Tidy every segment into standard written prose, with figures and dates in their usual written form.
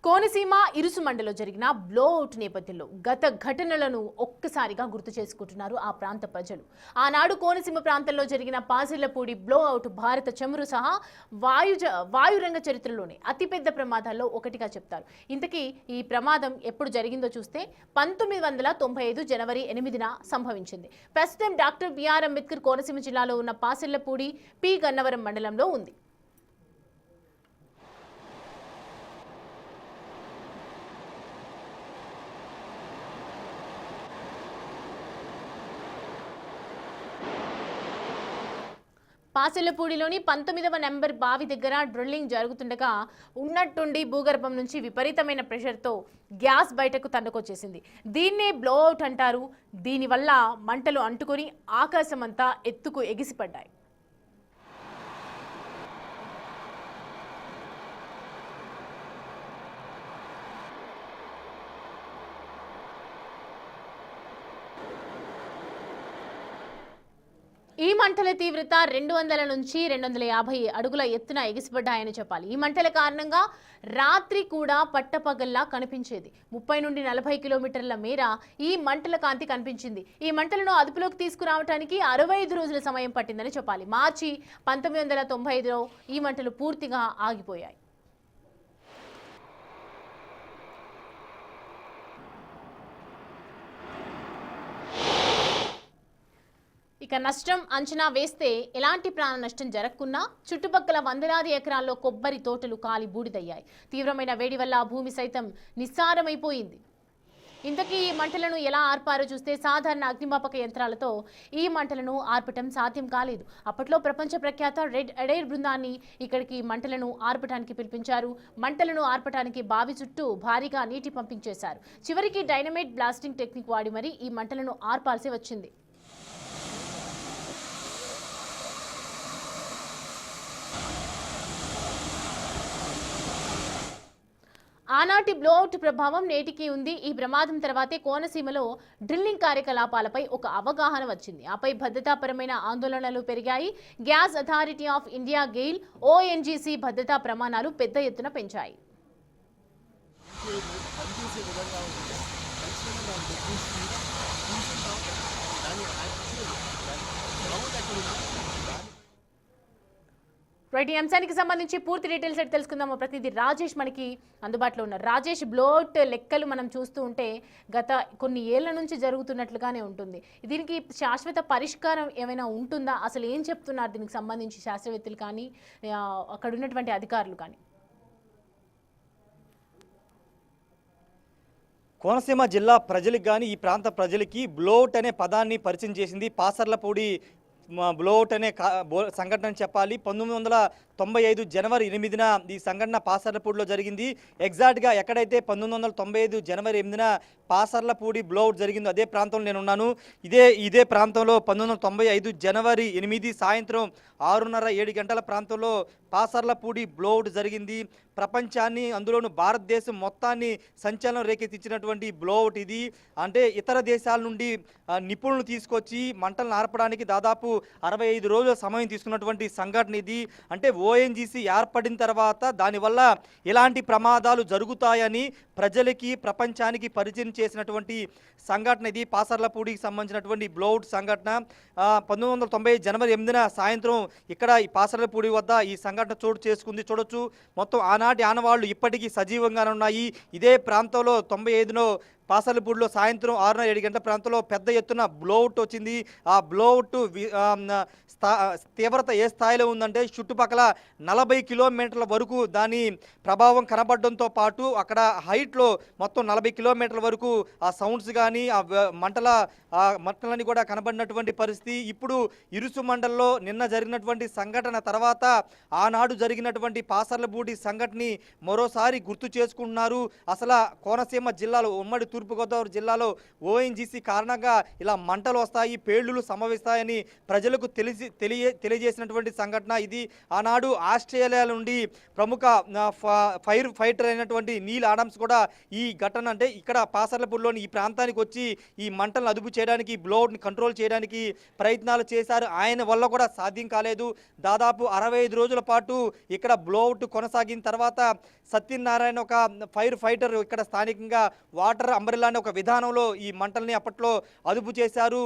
కోనసీమ ఇరుసుమండలో జరిగిన బ్లోఅవుట్ నేపథ్యంలో గత ఘటనలను ఒక్కసారిగా గుర్తు చేసుకుంటున్నారు ఆ ప్రాంత ప్రజలు. ఆనాడు కోనసీమ ప్రాంతంలో జరిగిన పాజిర్లపూడి బ్లోఅవుట్ భారత చమురు సహా వాయురంగ చరిత్రలోనే అతిపెద్ద ప్రమాదాల్లో ఒకటిగా చెప్తారు. ఇంతకీ ఈ ప్రమాదం ఎప్పుడు జరిగిందో చూస్తే 1995 జనవరి 8న సంభవించింది. ప్రస్తుతం డాక్టర్ బిఆర్ అంబేద్కర్ కోనసీమ జిల్లాలో ఉన్న పాజిర్లపూడి పి గన్నవరం మండలంలో ఉంది. పాసిల్లపూడిలోని 19వ నెంబర్ బావి దగ్గర డ్రిల్లింగ్ జరుగుతుండగా ఉన్నట్టుండి భూగర్భం నుంచి విపరీతమైన ప్రెషర్తో గ్యాస్ బయటకు తన్నుకొచ్చేసింది. దీన్నే బ్లోఅవుట్ అంటారు. దీనివల్ల మంటలు అంటుకొని ఆకాశమంతా ఎత్తుకు ఎగిసిపడ్డాయి. ఈ మంటల తీవ్రత 200 నుంచి 250 అడుగుల ఎత్తున ఎగిసిపడ్డాయని చెప్పాలి. ఈ మంటల కారణంగా రాత్రి కూడా పట్టపగల్లా కనిపించేది. 30 నుండి 40 కిలోమీటర్ల మేర ఈ మంటల కాంతి కనిపించింది. ఈ మంటలను అదుపులోకి తీసుకురావడానికి 65 రోజుల సమయం పట్టిందని చెప్పాలి. మార్చి 1995లో ఈ మంటలు పూర్తిగా ఆగిపోయాయి. ఇక నష్టం అంచనా వేస్తే ఎలాంటి ప్రాణ నష్టం జరగకున్నా చుట్టుపక్కల వందలాది ఎకరాల్లో కొబ్బరి తోటలు కాలి బూడిదయ్యాయి. తీవ్రమైన వేడి వల్ల భూమి సైతం నిస్సారమైపోయింది. ఇంతకీ ఈ మంటలను ఎలా ఆర్పారో చూస్తే సాధారణ అగ్నిమాపక యంత్రాలతో ఈ మంటలను ఆర్పటం సాధ్యం కాలేదు. అప్పట్లో ప్రపంచ ప్రఖ్యాత రెడ్ అడైర్ బృందాన్ని ఇక్కడికి మంటలను ఆర్పటానికి పిలిపించారు. మంటలను ఆర్పటానికి బావి చుట్టూ భారీగా నీటి పంపింగ్ చేశారు. చివరికి డైనమైట్ బ్లాస్టింగ్ టెక్నిక్ వాడి మరీ ఈ మంటలను ఆర్పాల్సి వచ్చింది. ఆనాటి బ్లోఅవుట్ ప్రభావం నేటికి ఉంది. ఈ ప్రమాదం తర్వాతే కోనసీమలో డ్రిల్లింగ్ కార్యకలాపాలపై ఒక అవగాహన వచ్చింది. ఆపై భద్రతాపరమైన ఆందోళనలు పెరిగాయి. Gas authority of India GAIL ONGC భద్రతా ప్రమాణాలు పెద్ద ఎత్తున పెంచాయి. రైట్, ఈ అంశానికి సంబంధించి పూర్తి డీటెయిల్స్ అయితే తెలుసుకుందాం. ప్రతినిధి రాజేష్ మనకి అందుబాటులో ఉన్నారు. రాజేష్, బ్లోఅవుట్ లెక్కలు మనం చూస్తూ ఉంటే గత కొన్ని ఏళ్ల నుంచి జరుగుతున్నట్లుగానే ఉంటుంది. దీనికి శాశ్వత పరిష్కారం ఏమైనా ఉంటుందా? అసలు ఏం చెప్తున్నారు దీనికి సంబంధించి శాస్త్రవేత్తలు కానీ అక్కడ ఉన్నటువంటి అధికారులు కానీ? కోనసీమ జిల్లా ప్రజలకు కానీ ఈ ప్రాంత ప్రజలకి బ్లోఅవుట్ అనే పదాన్ని పరిచయం చేసింది పాసర్లపూడి బ్లోఅవుట్ అనే సంఘటన చెప్పాలి. 1995 జనవరి 8న ఈ సంఘటన పాసర్లపూడిలో జరిగింది. ఎగ్జాక్ట్గా ఎక్కడైతే 1995 జనవరి 8న పాసర్లపూడి బ్లోఅవుట్ జరిగిందో అదే ప్రాంతంలో నేను ఉన్నాను. ఇదే ప్రాంతంలో 1995 జనవరి 8 సాయంత్రం 6:30-7 గంటల ప్రాంతంలో పాసర్లపూడి బ్లోఅవుట్ జరిగింది. ప్రపంచాన్ని, అందులోనూ భారతదేశం మొత్తాన్ని సంచలనం రేకెత్తించినటువంటి బ్లోఅవుట్ ఇది. అంటే ఇతర దేశాల నుండి నిపుణులు తీసుకొచ్చి మంటలను ఆర్పడానికి దాదాపు 65 రోజుల సమయం తీసుకున్నటువంటి సంఘటన ఇది. అంటే ఓఎన్జీసీ ఏర్పడిన తర్వాత దానివల్ల ఎలాంటి ప్రమాదాలు జరుగుతాయని ప్రజలకి, ప్రపంచానికి పరిచయం చేసినటువంటి సంఘటన ఇది. పాసర్లపూడికి సంబంధించినటువంటి బ్లోఅవుట్ సంఘటన 1995 జనవరి 8న సాయంత్రం ఇక్కడ ఈ పాసర్లపూడి వద్ద ఈ సంఘటన చోటు చేసుకుంది. చూడొచ్చు, మొత్తం ఆనాటి ఆనవాళ్లు ఇప్పటికీ సజీవంగానే ఉన్నాయి. ఇదే ప్రాంతంలో 95లో పాసర్లపూడిలో సాయంత్రం 6:30-7 గంటల ప్రాంతంలో పెద్ద ఎత్తున బ్లోఅవుట్ వచ్చింది. ఆ బ్లోఅవుట్ తీవ్రత ఏ స్థాయిలో ఉందంటే చుట్టుపక్కల 40 కిలోమీటర్ల వరకు దాని ప్రభావం కనబడడంతో పాటు అక్కడ హైట్లో మొత్తం 40 కిలోమీటర్ల వరకు ఆ సౌండ్స్ కానీ ఆ మంటలని కూడా కనబడినటువంటి పరిస్థితి. ఇప్పుడు ఇరుసు మండలంలో నిన్న జరిగినటువంటి సంఘటన తర్వాత ఆనాడు జరిగినటువంటి పాసర్లపూడి సంఘటనని మరోసారి గుర్తు చేసుకుంటున్నారు. అసలు కోనసీమ జిల్లాలో, ఉమ్మడి తూర్పుగోదావరి జిల్లాలో ఓఎన్జీసీ కారణంగా ఇలా మంటలు వస్తాయి, పేలుళ్లు సంభవిస్తాయని ప్రజలకు తెలియజేసినటువంటి సంఘటన ఇది. ఆనాడు ఆస్ట్రేలియా నుండి ప్రముఖ ఫైర్ ఫైటర్ అయినటువంటి నీల్ ఆడమ్స్ కూడా ఈ ఘటన అంటే ఇక్కడ పాసర్లపూడిలోని ఈ ప్రాంతానికి వచ్చి ఈ మంటలను అదుపు చేయడానికి, బ్లోడ్ని కంట్రోల్ చేయడానికి ప్రయత్నాలు చేశారు. ఆయన వల్ల కూడా సాధ్యం కాలేదు. దాదాపు 65 రోజుల పాటు ఇక్కడ బ్లోఅవుట్ కొనసాగిన తర్వాత సత్యనారాయణ ఒక ఫైర్ ఫైటర్ ఇక్కడ స్థానికంగా వాటర్ అంబ్రెల్లా అనే ఒక విధానంలో ఈ మంటల్ని అప్పట్లో అదుపు చేశారు.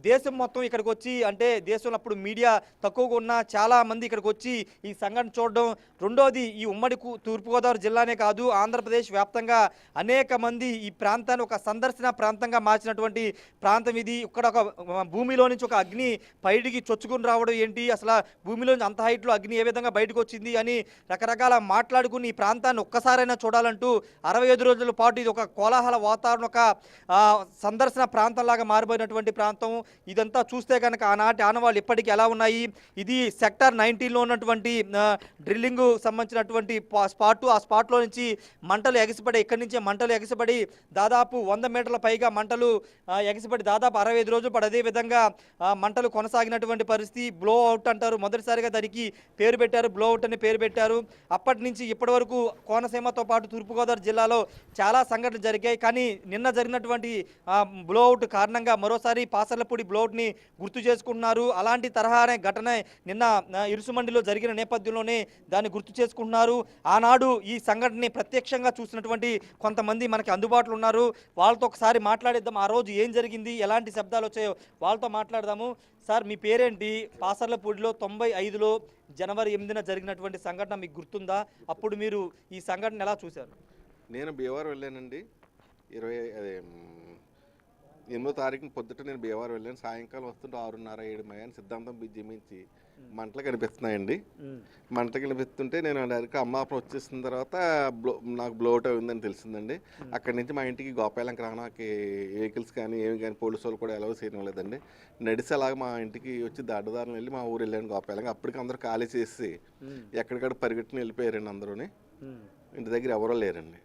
దేశం మొత్తం ఇక్కడికి వచ్చి, అంటే దేశంలో అప్పుడు మీడియా తక్కువగా ఉన్న చాలా మంది ఇక్కడికి వచ్చి ఈ సంఘటన చూడడం. రెండోది, ఈ ఉమ్మడి తూర్పుగోదావరి జిల్లానే కాదు, ఆంధ్రప్రదేశ్ వ్యాప్తంగా అనేక మంది ఈ ప్రాంతాన్ని ఒక సందర్శన ప్రాంతంగా మార్చినటువంటి ప్రాంతం ఇది. ఇక్కడ ఒక భూమిలో నుంచి ఒక అగ్ని బయటికి చొచ్చుకుని రావడం ఏంటి, అసలు భూమిలో అంత హైట్లో అగ్ని ఏ విధంగా బయటకు వచ్చింది అని రకరకాల మాట్లాడుకుని ఈ ప్రాంతాన్ని ఒక్కసారైనా చూడాలంటూ 65 రోజుల పాటు ఇది ఒక కోలాహల వాతావరణం, ఒక సందర్శన ప్రాంతంలాగా మారిపోయినటువంటి ప్రాంతం. ఇదంతా చూస్తే కనుక ఆనాటి ఆనవాళ్ళు ఇప్పటికీ ఎలా ఉన్నాయి. ఇది సెక్టార్ 19లో ఉన్నటువంటి డ్రిల్లింగ్ సంబంధించినటువంటి స్పాట్. ఆ స్పాట్లో నుంచి మంటలు ఎగసిపడి, ఇక్కడి నుంచే మంటలు ఎగసిపడి దాదాపు 100 మీటర్ల పైగా మంటలు ఎగసిపడి దాదాపు 65 రోజులు పడి అదే విధంగా మంటలు కొనసాగినటువంటి పరిస్థితి. బ్లో అవుట్ అంటారు, మొదటిసారిగా దానికి పేరు పెట్టారు, బ్లో అవుట్ అని పేరు పెట్టారు. అప్పటి నుంచి ఇప్పటి వరకు కోనసీమతో పాటు తూర్పుగోదావరి జిల్లాలో చాలా సంఘటనలు జరిగాయి. కానీ నిన్న జరిగినటువంటి బ్లో అవుట్ కారణంగా మరోసారి పాసర్లపూడి బ్లోఅవుట్ని గుర్తు చేసుకుంటున్నారు. అలాంటి తరహానే ఘటన నిన్న ఇరుసుమండిలో జరిగిన నేపథ్యంలోనే దాన్ని గుర్తు చేసుకుంటున్నారు. ఆనాడు ఈ సంఘటనని ప్రత్యక్షంగా చూసినటువంటి కొంతమంది మనకి అందుబాటులో ఉన్నారు. వాళ్ళతో ఒకసారి మాట్లాడిద్దాం. ఆ రోజు ఏం జరిగింది, ఎలాంటి శబ్దాలు వచ్చాయో వాళ్ళతో మాట్లాడదాము. సార్, మీ పేరేంటి? పాసర్లపూడిలో 95లో జనవరి 8న జరిగినటువంటి సంఘటన మీకు గుర్తుందా? అప్పుడు మీరు ఈ సంఘటన ఎలా చూశారు? నేను భీమవరం వెళ్ళానండి. 8వ తారీఖున పొద్దుట నేను భీమవరం వెళ్ళాను. సాయంకాలం వస్తుంటే 6:30, 7 మయాన్ని సిద్ధాంతం బ్రిడ్జి మించి మంటలు కనిపిస్తున్నాయండి. మంటలు కనిపిస్తుంటే నేను డైరెక్ట్గా అమ్మాపురం వచ్చేసిన తర్వాత నాకు బ్లోఅవుట్ అయిందని తెలిసిందండి. అక్కడి నుంచి మా ఇంటికి గోపాలంకి రావడానికి వెహికల్స్ కానీ ఏమి కానీ పోలీసు వాళ్ళు కూడా ఎలా చేయలేదండి. నడిసి అలాగ మా ఇంటికి వచ్చి దాటదారులు వెళ్ళి మా ఊరు వెళ్ళాను గోపాలంగా. అప్పటికి అందరూ ఖాళీ చేసి ఎక్కడికక్కడ పరిగెట్టుని వెళ్ళిపోయారండి. అందరూని ఇంటి దగ్గర ఎవరో లేరండి.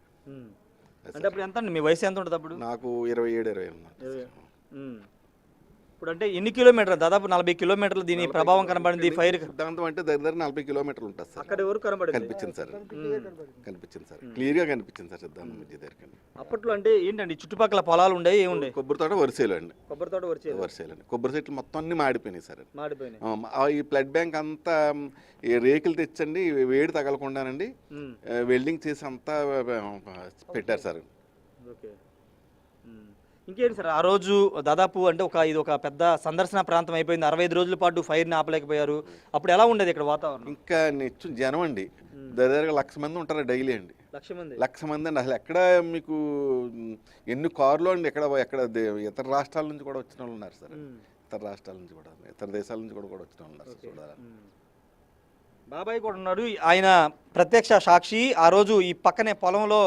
అంటే అప్పుడు ఎంత అండి, మీ వయసు ఎంత ఉంటుంది అప్పుడు? నాకు 27-28. ఇప్పుడు అంటే ఎన్ని కిలోమీటర్లు? దాదాపు 40 కిలోమీటర్లు దీని ప్రభావం కనబడింది. ఫైర్ సిద్ధాంతం అంటే దగ్గర 40 కిలోమీటర్లు ఉంటుంది సార్. అక్కడ ఎవరు కనిపించింది సార్, క్లియర్గా కనిపించింది సార్ సిద్ధాంతం బ్రిడ్జి దగ్గర. అప్పట్లో అంటే ఏంటండి, చుట్టుపక్కల పొలాలు ఉండే ఏముండే? కొబ్బరి తోట వరిసేలు అండి. కొబ్బరి తోట వరిసేలు అండి. కొబ్బరి చెట్లు మొత్తం అన్ని మాడిపోయినాయి సార్. మాడిపోయినాయి. ఈ బ్లడ్ బ్యాంక్ అంతా రేకులు తెచ్చండి, వేడి తగలకుండానండి వెల్డింగ్ చేసి అంతా పెట్టారు సార్. ఓకే, ఇంకేంటి సార్? ఆ రోజు దాదాపు అంటే ఇది ఒక పెద్ద సందర్శన ప్రాంతం అయిపోయింది. 65 రోజుల పాటు ఫైర్ని ఆపలేకపోయారు. అప్పుడు ఎలా ఉండేది ఇక్కడ వాతావరణం? ఇంకా నెచ్చు జనం అండి, దగ్గరగా 1,00,000 మంది ఉంటారు డైలీ అండి. 1,00,000 మంది అండి. అసలు ఎక్కడ మీకు ఎన్ని కార్లు అండి, ఎక్కడ ఇతర రాష్ట్రాల నుంచి కూడా వచ్చిన వాళ్ళు ఉన్నారు సార్. ఇతర రాష్ట్రాల నుంచి కూడా, ఇతర దేశాల నుంచి కూడా వచ్చిన వాళ్ళు ఉన్నారు సార్. చూడాలి. బాబాయ్ కూడా ఉన్నాడు, ఆయన ప్రత్యక్ష సాక్షి. ఆ రోజు ఈ పక్కనే పొలంలో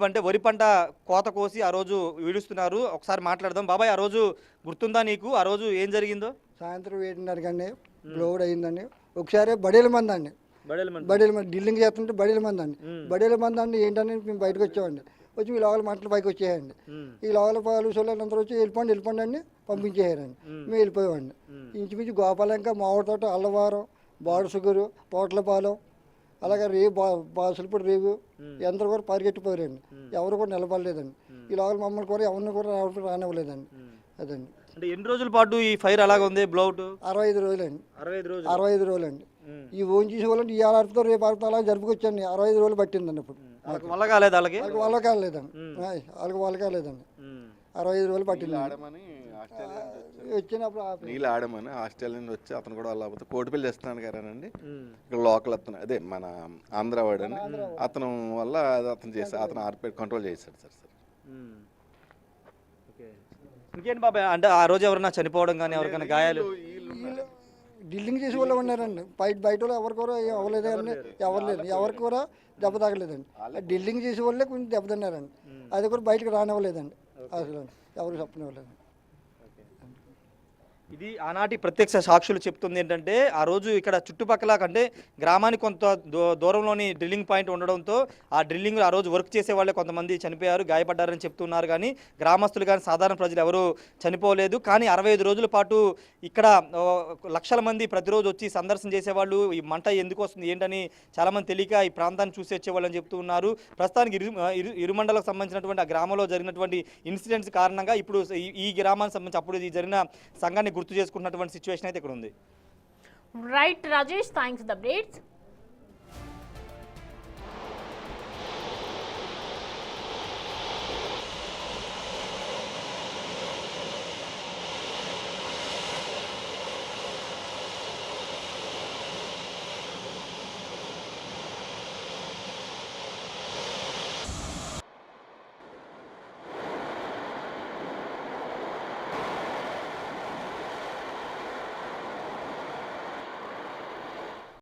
అంటే వరి పంట కోత కోసి ఆ రోజు ఈడుస్తున్నారు. ఒకసారి మాట్లాడదాం. బాబాయ్, ఆ రోజు గుర్తుందా నీకు? ఆ రోజు ఏం జరిగిందో? సాయంత్రం 7:30 కండి బ్లోడ్ అయిందండి. ఒకసారి బడేల మంది అండి, బడేల మంది డ్రిల్లింగ్ చేస్తుంటే బడేల మంది అండి. బడేల మంది అండి ఏంటని మేము బయటకు వచ్చామండి. వచ్చి ఈ లోపల మంటలు పైకి వచ్చేయండి. ఈ లోపల పోలీసులు అందరూ వచ్చి వెళ్ళిపోండి అని పంపించేయారండి. మేము వెళ్ళిపోయామండి. ఇంచుమించు గోపాలంక, మామిడితోట, అల్లవారం, బాడుసుగురు, పోట్లపాలెం, అలాగే బాసులపూడి రేవు ఎందరూ కూడా పరిగెట్టిపోయారండి. ఎవరు కూడా నిలబడలేదండి. ఈ లోపల మమ్మల్ని కూడా ఎవరిని కూడా రానివ్వలేదండి. అదండి. అంటే ఎన్ని రోజుల పాటు ఈ ఫైర్ అలాగ ఉంది బ్లోఅవుట్? 65 రోజులండి. 65 రోజులండి. ఈ ఓన్ చేసే వాళ్ళంటే ఇవాళ అర్థం రేపు అర్థం అలా జరుపుకొచ్చండి. 65 రోజులు పట్టిందండి. ఇప్పుడు వల్ల కాలేదు వాళ్ళకి, వాళ్ళ కాలేదండి. 65 రోజులు పట్టింది. వచ్చినప్పుడు నీళ్ళు ఆడమని ఆస్ట్రేలియా నుంచి వచ్చి అతను కూడా లేకపోతే కోటిపల్లి చేస్తున్నాను గారేనండి. ఇక్కడ లోకల్ అతను, అదే మన ఆంధ్రవాడు అని అతను వల్ల అతను చేసి అతను ఆర్పేట్ కంట్రోల్ చేశాడు సార్. ఇంకేంటి బాబాయ్, అంటే ఆ రోజు ఎవరైనా చనిపోవడం కానీ ఎవరికైనా గాయాలు? డ్రిల్లింగ్ చేసే వాళ్ళు ఉన్నారండి. బయట వాళ్ళు ఎవరు కూడా అవ్వలేదండి. ఎవరికి కూడా దెబ్బ తగలేదండి. డ్రిల్లింగ్ చేసే వాళ్ళే కొంచెం దెబ్బ తిన్నారండి. అది కూడా బయటకు రానివ్వలేదండి. అసలు ఎవరు చెప్పనివ్వలేదు. ఇది ఆనాటి ప్రత్యక్ష సాక్షులు చెప్తుంది ఏంటంటే ఆ రోజు ఇక్కడ చుట్టుపక్కల కంటే గ్రామానికి కొంత దూరంలోని డ్రిల్లింగ్ పాయింట్ ఉండడంతో ఆ డ్రిల్లింగ్ ఆ రోజు వర్క్ చేసే వాళ్ళే కొంతమంది చనిపోయారు, గాయపడ్డారని చెప్తున్నారు. కానీ గ్రామస్తులు కానీ సాధారణ ప్రజలు ఎవరు చనిపోలేదు. కానీ 65 రోజుల పాటు ఇక్కడ లక్షల మంది ప్రతిరోజు వచ్చి సందర్శన చేసేవాళ్ళు. ఈ మంట ఎందుకు వస్తుంది ఏంటని చాలామంది తెలియక ఈ ప్రాంతాన్ని చూసి వచ్చేవాళ్ళని చెప్తూ ఉన్నారు. ప్రస్తుతానికి ఇరు మండలకు సంబంధించినటువంటి ఆ గ్రామంలో జరిగినటువంటి ఇన్సిడెంట్స్ కారణంగా ఇప్పుడు ఈ గ్రామానికి సంబంధించి అప్పుడు ఈ జరిగిన సంఘాన్ని గుర్తు చేసుకున్నటువంటి సిచ్యువేషన్ అయితే ఇక్కడ ఉంది. Right Rajesh, thanks for the updates.